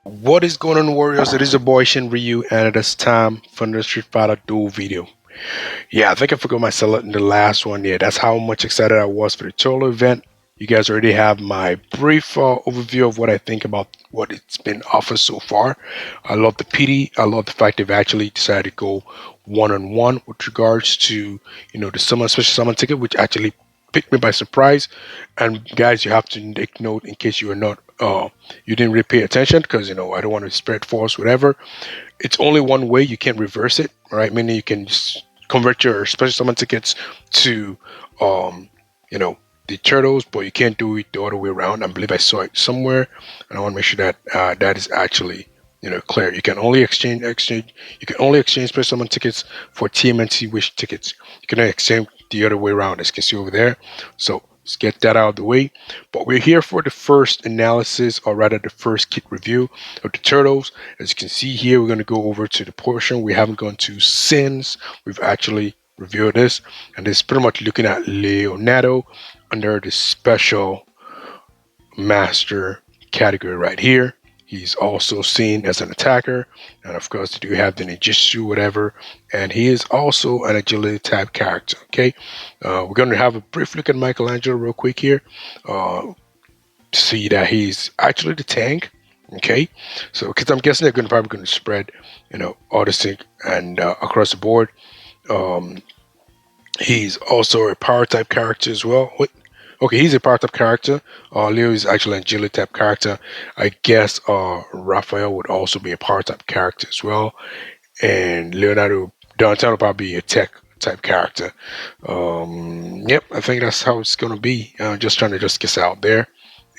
What is going on, Warriors? It is your boy Shin Ryu, and it is time for the Street Fighter Duel video. Yeah, I think I forgot myself in the last one. Yeah, that's how much excited I was for the total event. You guys already have my brief overview of what I think about what it's been offered so far. I love the PD. I love the fact they've actually decided to go one-on-one with regards to the summon special summon ticket, which actually picked me by surprise. And guys, you have to take note in case you are not you didn't really pay attention because I don't want to spread false whatever. It's only one way. You can't reverse it, right? Meaning you can just convert your special summon tickets to um you know the turtles, but you can't do it the other way around. I believe I saw it somewhere, and I want to make sure that that is actually clear. You can only exchange you can only exchange special summon tickets for TMNT wish tickets. You can exchange the other way around, as you can see over there. So let's get that out of the way. But we're here for the first analysis, or rather the first kit review of the turtles. As you can see here, we're going to go over to the portion we haven't gone to since we've actually reviewed this, and this is pretty much looking at Leonardo under the special master category right here. He's also seen as an attacker, and of course, they do have the ninjutsu, whatever, and he is also an agility type character. Okay, we're going to have a brief look at Michelangelo real quick here. See that he's actually the tank. Okay, so because I'm guessing they're probably going to spread, all this thing and across the board. Um, he's also a power type character as well. Okay, he's a power type character. Leo is actually an agility type character. I guess Raphael would also be a power type character as well, and Leonardo Donatello probably be a tech type character. Yep, I think that's how it's gonna be. Just trying to just get out there.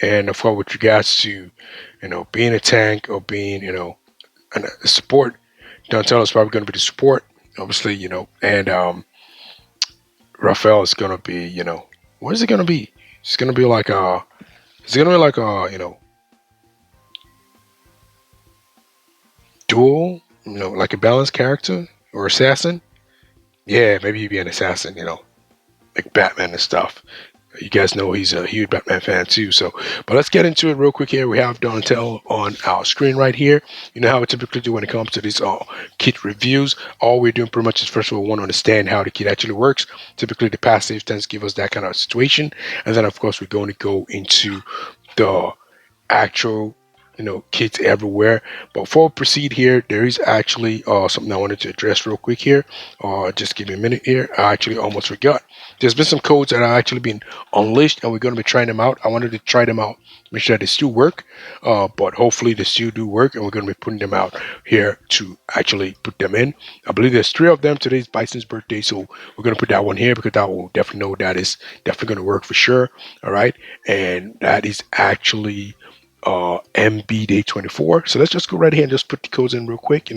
And of course, with regards to being a tank or being a support, Donatello is probably going to be the support, obviously, and Raphael is going to be what is it going to be? It's going to be like it's going to be like a dual, like a balanced character or assassin. Yeah, maybe he'd be an assassin, like Batman and stuff. You guys know he's a huge Batman fan too. So, but let's get into it real quick here. We have Donatello on our screen right here. You know how we typically do when it comes to these kit reviews. All we're doing pretty much is first of all, want to understand how the kit actually works. Typically, the passive tends to give us that kind of situation, and then of course we're going to go into the actual kids everywhere. But before we proceed here, there is actually something I wanted to address real quick here. Just give me a minute here. I actually almost forgot. There's been some codes that are actually being unleashed, and we're going to be trying them out. I wanted to try them out, make sure that they still work, but hopefully they still do work, and we're going to be putting them out here to actually put them in. I believe there's 3 of them. Today's Bison's birthday, so we're going to put that one here because that will definitely know that is definitely going to work for sure. All right, and that is actually MB Day 24. So let's just go right here and just put the codes in real quick.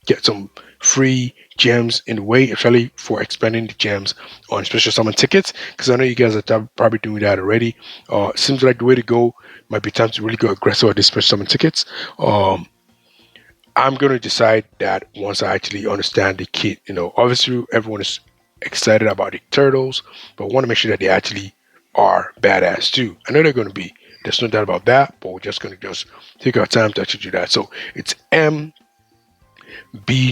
Get some free gems in the way, especially for expanding the gems on special summon tickets. Because I know you guys are probably doing that already. Seems like the way to go might be time to really go aggressive with these special summon tickets. I'm gonna decide that once I actually understand the kit. Obviously everyone is excited about the turtles, but want to make sure that they actually are badass too. I know they're going to be. There's no doubt about that, but we're just going to just take our time to actually do that. So it's MB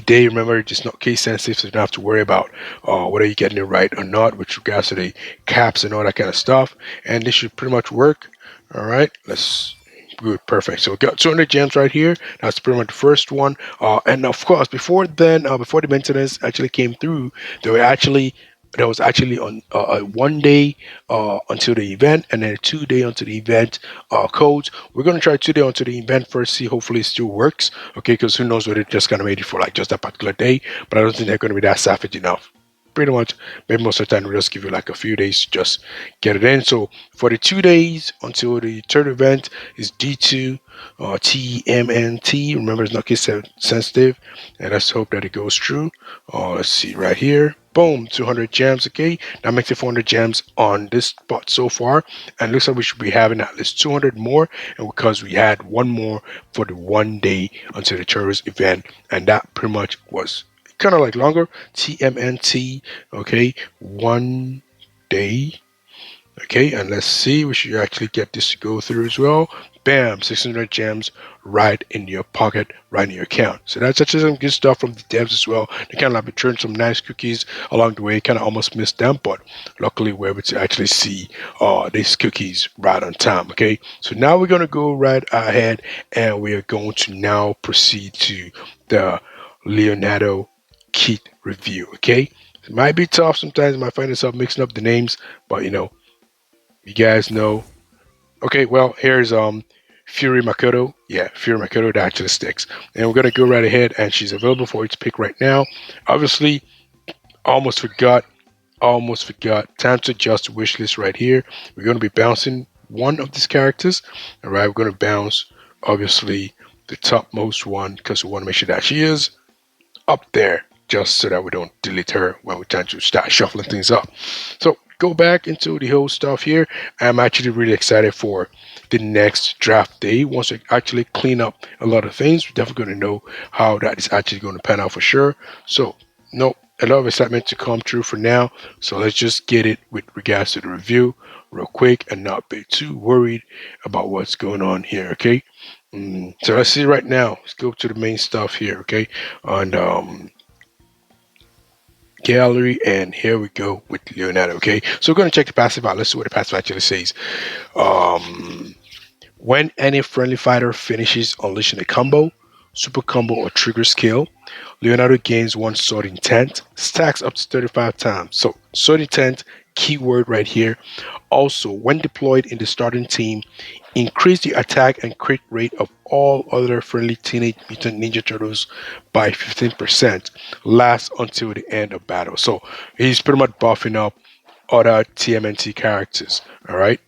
Day. Remember, it's not case sensitive, so you don't have to worry about whether you're getting it right or not with regards to the caps and all that kind of stuff. And this should pretty much work. All right, let's good, perfect. So we got 200 gems right here. That's pretty much the first one. And of course, before then, before the maintenance actually came through, there was actually on a 1 day until the event, and then a 2 day until the event codes. We're gonna try 2 day until the event first, see hopefully it still works. Okay, because who knows whether it just kind of made it for like just that particular day. But I don't think they're gonna be that savage enough. Pretty much, maybe most of the time we'll just give you like a few days to just get it in. So for the 2 days until the third event is D2 TMNT. Remember, it's not case sensitive, and let's hope that it goes through. Let's see right here. Boom, 200 gems. Okay, that makes it 400 gems on this spot so far, and looks like we should be having at least 200 more. And because we had one more for the 1 day until the tourist event, and that pretty much was kind of like longer. TMNT. Okay, 1 day. Okay, and let's see. We should actually get this to go through as well. Bam, 600 gems right in your pocket, right in your account. So that's actually some good stuff from the devs as well. They kind of like returned some nice cookies along the way. Kind of almost missed them, but luckily we're able to actually see these cookies right on time. Okay, so now we're gonna go right ahead and we are going to now proceed to the Leonardo kit review. Okay, it might be tough sometimes. You might find yourself mixing up the names, but you guys know. Okay, well, here's Fury Makoto. Yeah, Fury Makoto, that actually sticks. And we're gonna go right ahead, and she's available for you to pick right now. Obviously, almost forgot, almost forgot. Time to adjust the wish list right here. We're gonna be bouncing one of these characters. All right, we're gonna bounce obviously the topmost one because we want to make sure that she is up there just so that we don't delete her when we're trying to start shuffling things up. So go back into the whole stuff here. I'm actually really excited for the next draft day. Once we actually clean up a lot of things, we're definitely going to know how that is actually going to pan out for sure. So no, a lot of excitement to come true for now. So let's just get it with regards to the review real quick and not be too worried about what's going on here. Okay. So let's see right now. Let's go to the main stuff here. Okay. And gallery, and here we go with Leonardo. Okay, so we're going to check the passive out. Let's see what the passive actually says. um when any friendly fighter finishes unleashing a combo, super combo, or trigger skill, Leonardo gains one sword intent, stacks up to 35 times. So sword intent, keyword right here. Also, when deployed in the starting team, increase the attack and crit rate of all other friendly Teenage Mutant Ninja Turtles by 15%. Lasts until the end of battle. So he's pretty much buffing up other TMNT characters. All right.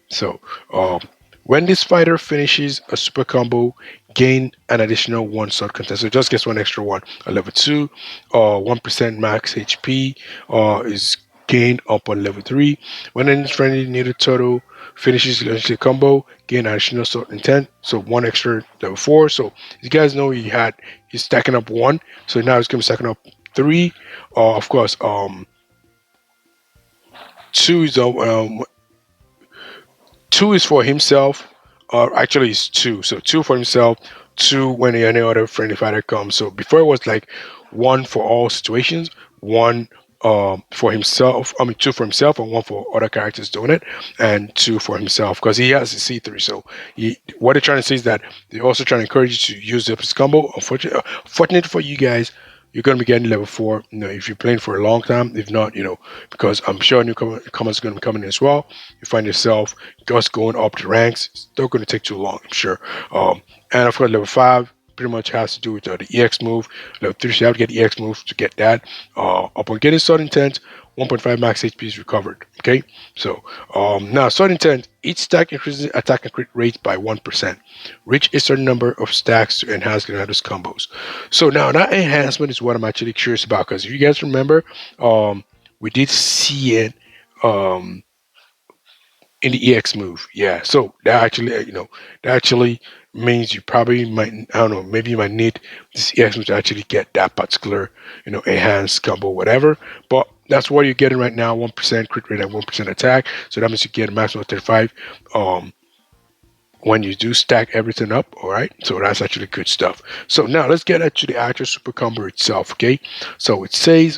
So um, when this fighter finishes a super combo, gain an additional one sword contest. So it just gets one extra one. A level 2, 1% max HP is gained up on level 3. When any friendly needed turtle finishes the combo, gain additional sword intent. So one extra level 4. So you guys know he's stacking up 1. So now he's gonna be stacking up 3. Of course, 2 is 2 is for himself, or actually it's 2. So 2 for himself, 2 when any other friendly fighter comes. So before it was like 1 for all situations, 1 for himself. I mean 2 for himself and 1 for other characters doing it, and 2 for himself because he has a C3. So what they're trying to say is that they're also trying to encourage you to use this combo. Unfortunately for you guys, you're going to be getting level 4, if you're playing for a long time. If not, because I'm sure newcomers are going to be coming in as well. You find yourself just going up the ranks. It's not going to take too long, I'm sure. And of course, level 5 pretty much has to do with the EX move. Level 3, so you have to get the EX move to get that. Upon getting sword intent, 1.5 max HP is recovered. Okay, so now sword intent, each stack increases attack and crit rate by 1%. Reach a certain number of stacks to enhance Leonardo's combos. So now that enhancement is what I'm actually curious about, because if you guys remember, we did see it um, in the EX move. Yeah, so that actually, that actually means you probably might, I don't know, maybe you might need this EX move to actually get that particular, enhanced combo, whatever. But that's what you're getting right now: 1% crit rate and 1% attack. So that means you get a maximum of 35. When you do stack everything up, all right. So that's actually good stuff. So now let's get into the actual super combo itself. Okay, so it says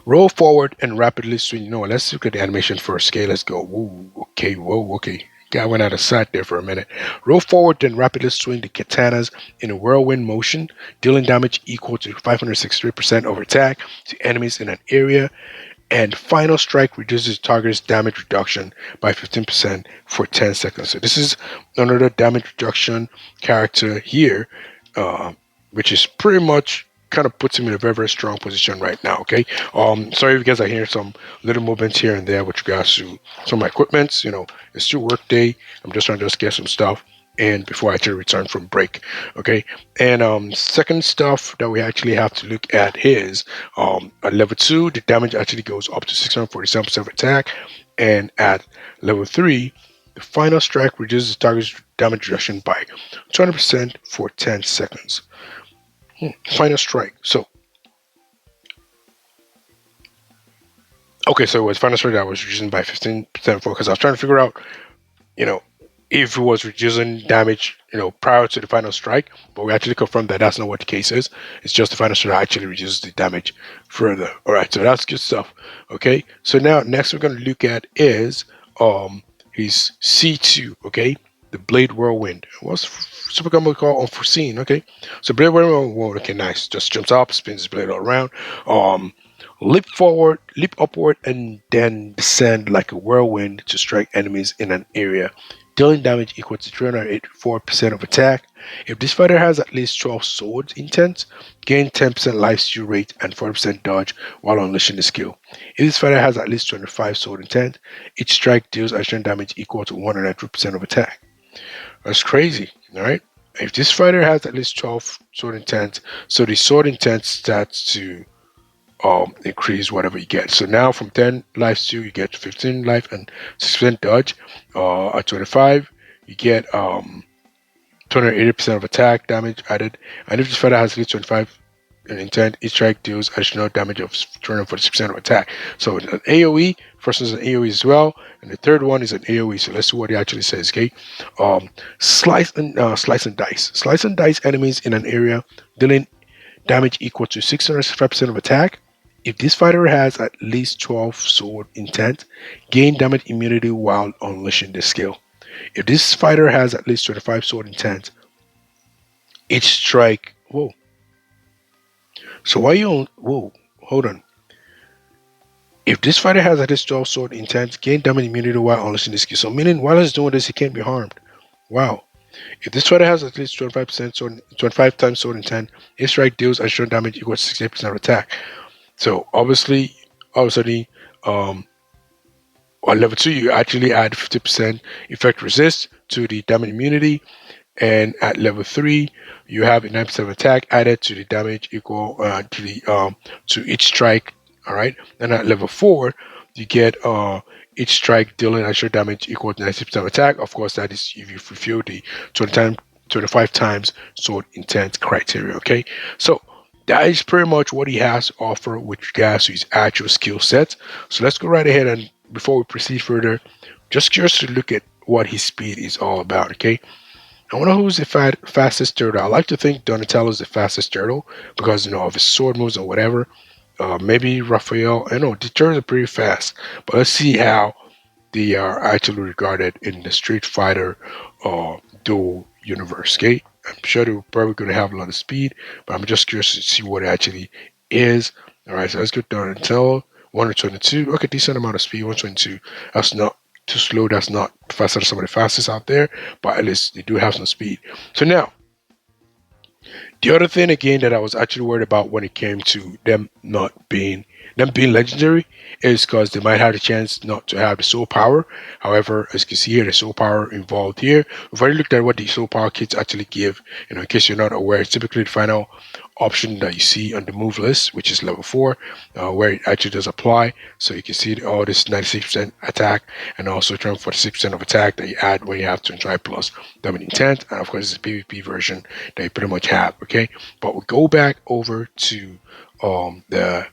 roll forward and rapidly swing. Let's look at the animation first. Okay, let's go. Woo, okay, whoa, okay. Guy went out of sight there for a minute. Roll forward, then rapidly swing the katanas in a whirlwind motion, dealing damage equal to 563% of attack to enemies in an area. And final strike reduces target's damage reduction by 15% for 10 seconds. So this is another damage reduction character here, uh, which is pretty much kind of puts him in a very, very strong position right now. Okay. Sorry if you guys are hearing some little movements here and there with regards to some of my equipments. It's still work day. I'm just trying to just get some stuff and before I actually return from break. Okay. And second stuff that we actually have to look at is at level 2, the damage actually goes up to 647% attack, and at level 3, the final strike reduces the target's damage reduction by 20% for 10 seconds. Final strike. So okay, so it was final strike that was reduced by 15% for, because I was trying to figure out, you know, if it was reducing damage, prior to the final strike. But we actually confirmed that that's not what the case is. It's just the final strike actually reduces the damage further. All right, so that's good stuff. Okay, so now next we're going to look at is his C2. Okay, the Blade Whirlwind. What's super combo called Unforeseen? Okay, so Blade Whirlwind. Okay, nice. Just jumps up, spins his blade all around. Um, Leap forward, leap upward, and then descend like a whirlwind to strike enemies in an area, dealing damage equal to 384% of attack. If this fighter has at least 12 swords intent, gain 10% lifesteal rate and 40% dodge while unleashing the skill. If this fighter has at least 25 sword intent, each strike deals additional damage equal to 103% of attack. That's crazy, alright? If this fighter has at least 12 sword intent, so the sword intent starts to increase whatever you get. So now from 10 life to you get 15 life and 6% dodge. At 25, you get 280% of attack damage added. And if this fighter has at least 25 in intent, each strike deals additional damage of 246% of attack. So an AoE, first one is an AoE as well, and the third one is an AoE. So let's see what it actually says. Okay, slice and dice. Slice and dice enemies in an area, dealing damage equal to 605% of attack. If this fighter has at least 12 sword intent, gain damage immunity while unleashing the skill. If this fighter has at least 25 sword intent, each strike. Whoa. So why you on? Whoa. Hold on. If this fighter has at least 12 sword intent, gain damage immunity while unleashing the skill. So meaning while he's doing this, he can't be harmed. Wow. If this fighter has at least 25% sword, 25 times sword intent, each strike deals additional damage equal to 68% of attack. So obviously, on level 2, you actually add 50% effect resist to the damage immunity, and at level 3, you have a 9% attack added to the damage equal to each strike. All right, and at level 4, you get each strike dealing extra damage equal to 90% attack. Of course, that is if you fulfill the 25 times sword intent criteria. Okay, so that is pretty much what he has to offer with regards to his actual skill set. So let's go right ahead, and before we proceed further, just curious to look at what his speed is all about. Okay, I wonder who's the fastest turtle. I like to think Donatello is the fastest turtle because of his sword moves or whatever. Maybe Raphael. I know the turtles are pretty fast, but let's see how they are actually regarded in the Street Fighter Duel universe. Okay, I'm sure they're probably going to have a lot of speed, but I'm just curious to see what it actually is. All right, so let's go down until 122. Okay, decent amount of speed. 122. That's not too slow. That's not faster than some of the fastest out there, but at least they do have some speed. So now, the other thing again that I was actually worried about when it came to them being legendary is because they might have the chance not to have the soul power. However, as you can see here, the soul power involved here. We've already looked at what the soul power kits actually give. In case you're not aware, it's typically the final option that you see on the move list, which is level 4, where it actually does apply. So you can see all this 96% attack and also 246% of attack that you add when you have 25 plus damage intent. And of course, it's a PvP version that you pretty much have. Okay, but we go back over to the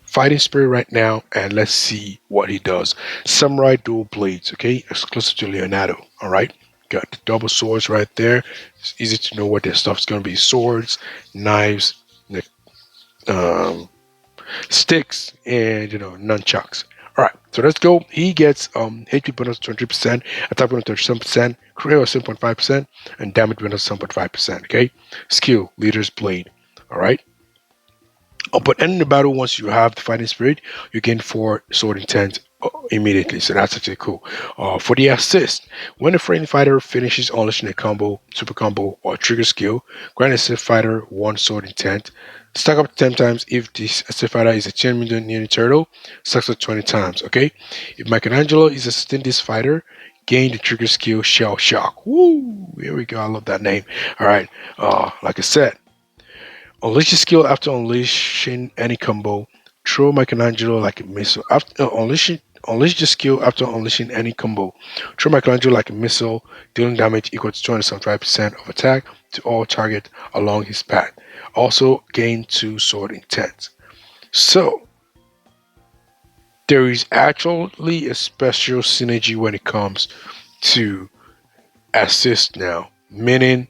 fighting spirit right now, and let's see what he does. Samurai dual blades, okay, exclusive to Leonardo. All right, got the double swords right there. It's easy to know what their stuff's going to be: swords, knives, um, sticks, and nunchucks. All right, so let's go. He gets HP bonus 20%, attack bonus 37%, critical 7.5%, and damage bonus 7.5%. Okay, skill leader's blade. All right. But ending the battle, once you have the fighting spirit, you gain 4 sword intent immediately. So that's actually cool. For the assist, when a friendly fighter finishes unleashing a combo, super combo, or trigger skill, grant assist fighter 1 sword intent. Stack up to 10 times if this assist fighter is a 10 million unit turtle. Stacks up 20 times. Okay. If Michelangelo is assisting this fighter, gain the trigger skill Shell Shock. Woo! Here we go. I love that name. All right. Like I said. Unleash your skill after unleashing any combo. Throw Michelangelo like a missile. After unleash your skill after unleashing any combo. Throw Michelangelo like a missile, dealing damage equal to 275% of attack to all target along his path. Also gain 2 sword intent. So there is actually a special synergy when it comes to assist now, meaning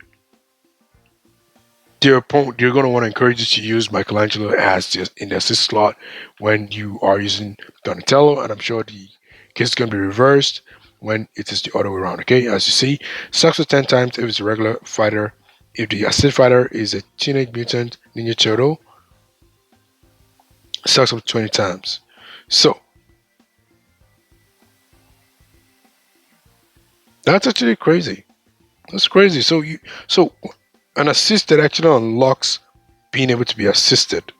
their opponent, they're going to want to encourage you to use Michelangelo as just in the assist slot when you are using Donatello, and I'm sure the case is going to be reversed when it is the other way around. Okay, as you see, sucks with 10 times if it's a regular fighter. If the assist fighter is a Teenage Mutant Ninja Turtle, sucks up 20 times. So that's actually crazy. That's crazy. So an assist that actually unlocks being able to be assisted.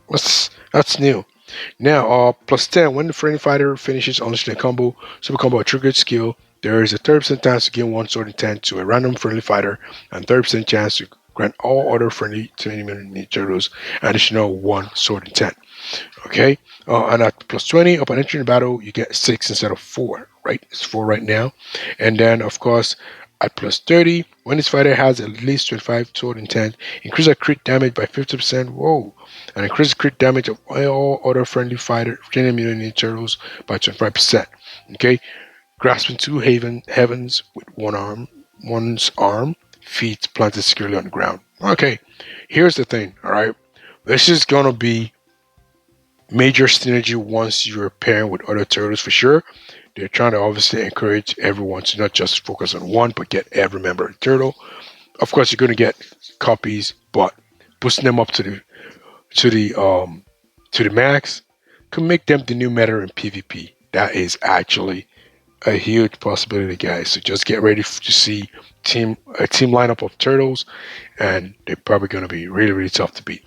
That's new. Now, plus 10, when the friendly fighter finishes unleashing a combo, super combo, or triggered skill, there is a 30% chance to gain one sword intent to a random friendly fighter, and 30% chance to grant all other friendly 20-minute ninja turtles an additional one sword intent. Okay, and at plus 20, upon entering the battle, you get 6 instead of 4, right? It's 4 right now. And then, of course, at plus 30, when this fighter has at least 25 sword intent, increase a crit damage by 50%. Whoa! And increase crit damage of all other friendly fighter, enemy turtles by 25%. Okay, grasping two heavens with one's arm, feet planted securely on the ground. Okay, here's the thing. All right, this is gonna be major synergy once you're pairing with other turtles for sure. They're trying to obviously encourage everyone to not just focus on one, but get every member of the turtle. Of course, you're going to get copies, but boosting them up to the max can make them the new meta in PvP. That is actually a huge possibility, guys. So just get ready to see a team lineup of turtles, and they're probably going to be really, really tough to beat.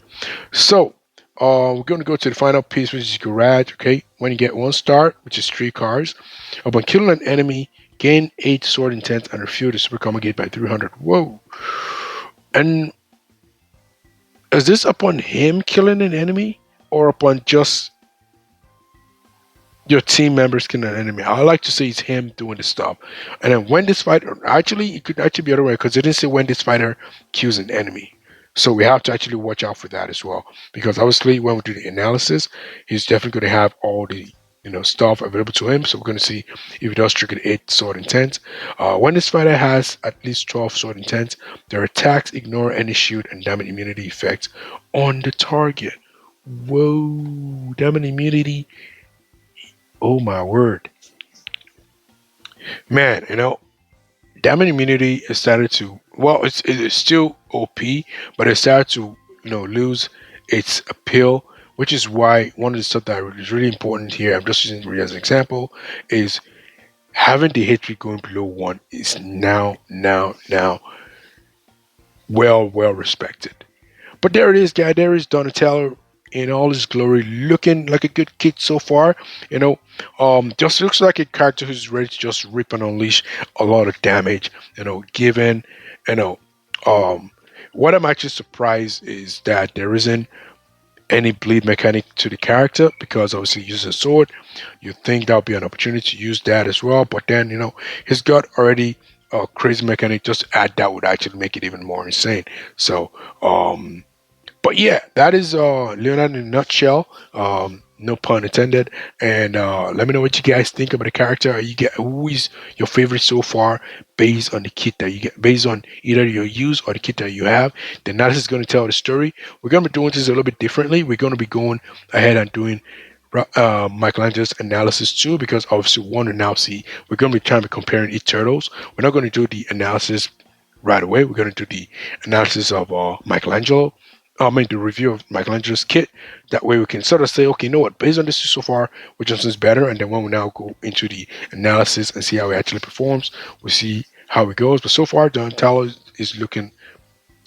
So we're going to go to the final piece, which is Garage. Okay, when you get one star, which is 3 cards, upon killing an enemy, gain 8 sword intent and refuel the super combo gate by 300. Whoa! And is this upon him killing an enemy, or upon just your team members killing an enemy? I like to say it's him doing the stuff. And then when this fighter, actually, it could actually be the other way because it didn't say when this fighter kills an enemy. So we have to actually watch out for that as well, because obviously when we do the analysis, he's definitely going to have all the stuff available to him. So we're going to see if he does trigger 8 sword intent. When this fighter has at least 12 sword intent, their attacks ignore any shield and damage immunity effects on the target. Whoa, damage immunity. Oh my word, man! damage immunity is started to, well, it is still OP, but it started to lose its appeal, which is why one of the stuff that is really important here, I'm just using it as an example, is having the hit rate going below 1 is now well respected. But there it is, guy. There is Donatello in all his glory, looking like a good kid so far. Just looks like a character who's ready to just rip and unleash a lot of damage. Given, you know, um, what I'm actually surprised is that there isn't any bleed mechanic to the character, because obviously he uses a sword. You think that would be an opportunity to use that as well, but then he's got already a crazy mechanic. Just add that would actually make it even more insane. So but yeah, that is Leonardo in a nutshell. No pun intended. And let me know what you guys think about the character. Who is your favorite so far, based on the kit that you get, based on either your use or the kit that you have. The analysis is going to tell the story. We're going to be doing this a little bit differently. We're going to be going ahead and doing Michelangelo's analysis too, because obviously we want to now see, we're going to be trying to comparing each turtles. We're not going to do the analysis right away. We're going to do the analysis of Michelangelo. I mean, the review of Michelangelo's kit. That way, we can sort of say, okay, you know what? Based on this so far, which one is better? And then when we now go into the analysis and see how it actually performs, we'll see how it goes. But so far, Donatello is looking.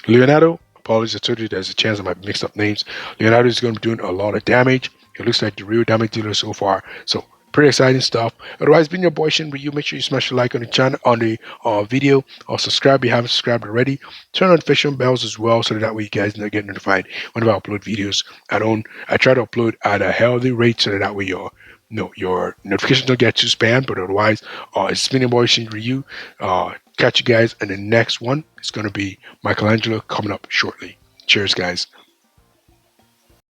Leonardo, apologies, I told you there's a chance I might mix up names. Leonardo is going to be doing a lot of damage. It looks like the real damage dealer so far. So pretty exciting stuff. Otherwise, been your boy Shin Ryu. Make sure you smash the like on the channel, on the video, or subscribe if you haven't subscribed already. Turn on notification bells as well, so that way you guys get notified whenever I upload videos. I try to upload at a healthy rate, so that way your notifications don't get too spammed. But otherwise, it's been your boy Shin Ryu. Catch you guys in the next one. It's going to be Michelangelo coming up shortly. Cheers, guys.